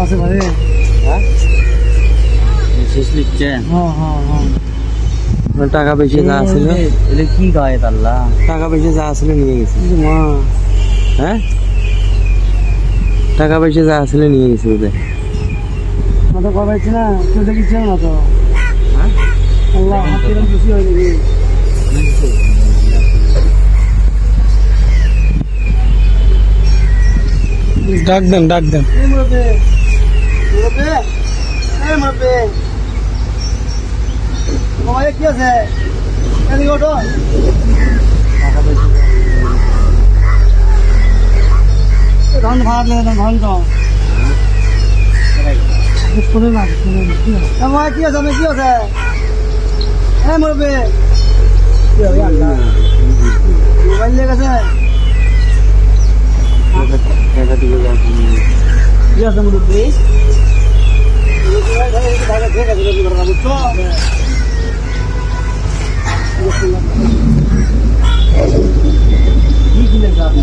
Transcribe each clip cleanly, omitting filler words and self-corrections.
আছে ভাই। হ্যাঁ শেষ লিখছে। টাকা পয়সা যা আছিল এলে কি গায়ে তাল্লা টাকা পয়সা যা আছিল নিয়ে গেছে। হ্যাঁ টাকা পয়সা যা আছিল নিয়ে গেছে ওদের। তো কবাইছি না তুই দেখিস না তো। হ্যাঁ আল্লাহ হাতের খুশি হয়ে যাবে। ডাক দেন কি আছে ধান ভাড়া ধান তো কি আছে কি আছে মরবে মোবাইল লেগে গেছে কি আছে মুরব্বী কি কিনেন আপনি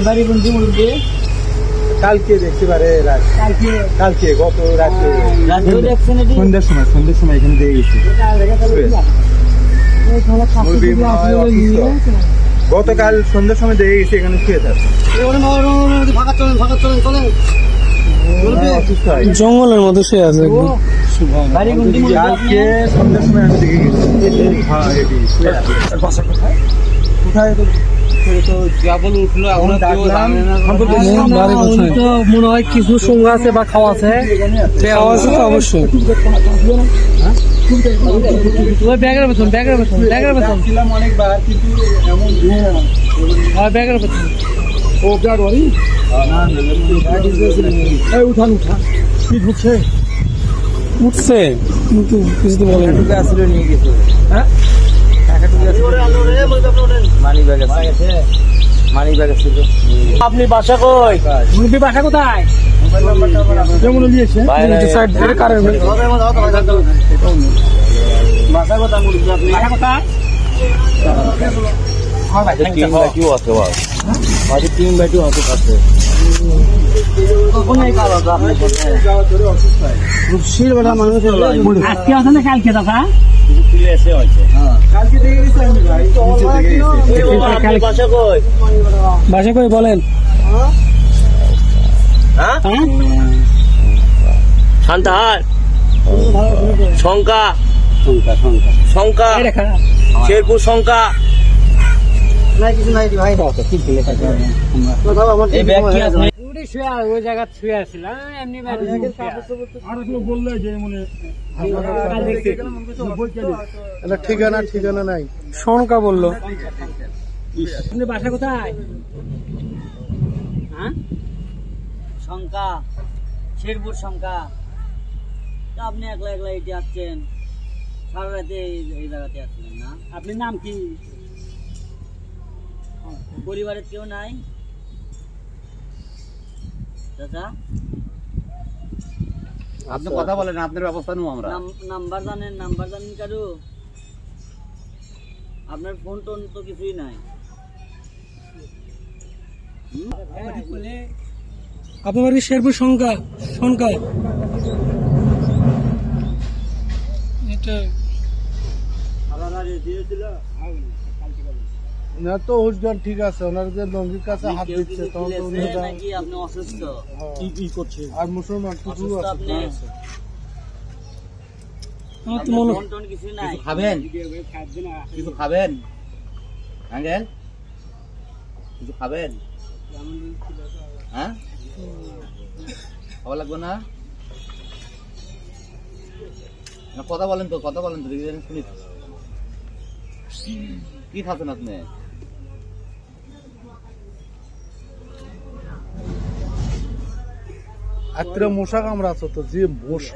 বাড়ি বন্ধু মুরব্বী কালকে দেখতে পারে কালকে গত রাতে সন্ধ্যার সময় এখানে দিয়ে গেছি গতকাল সন্ধ্যার সময় দিয়ে গেছি এখানে শুয়ে থাকে জঙ্গলের মধ্যে শুয়ে আছে কালকে সন্ধ্যার সময় আমি দেখে গেছি কোথায় মনে হয় কিছু সঙ্গে আছে বা খাওয়া আছে তো অবশ্যই ব্যাগের বেতন অনেকবার কিন্তু ব্যাগের বেতন উঠান কি উঠছে কিন্তু কিছু তো বলে আসলে নিয়ে গেছে। হ্যাঁ আপনি বাসা কই মুরব্বী বাসা কোথায় আজকে আছে না কালকে দাদা বাসা কই বলেন শান্তাহার শঙ্কা শেরপুর শঙ্কা ওই জায়গা শুয়ে আসছিলাম এমনি বললে যে ঠিকানা নাই শঙ্কা বললো। আপনি বাসা কোথায় শঙ্কা শেরপুর শঙ্কা আপনি একলা এটি আসছেন সারা রাতে এই জায়গাতে আসছিলেন না। আপনার নাম কি পরিবারের কেউ নাই চাচা আপনি কথা বলেন আপনার ব্যবস্থা নেব আমরা নাম্বার জানেন কারো আপনার ফোন টোন তো কিছুই নাই আপনার বাড়ি শেরপুর শঙ্কা না তো হুজগান ঠিক আছে ওনার যে লঙ্গির কাছে হাত দিচ্ছে তখন তো উনি নাকি আপনি অসুস্থ কি করছে আর মুসলমান কিছু আপনি কিছু নাই কিছু খাবেন আঙ্কেল কিছু খাবেন হ্যাঁ খাওয়া লাগবে না কথা বলেন তো শুনি কি খাচ্ছেন আপনি মশা কামড়াচ্ছ তো যে মশা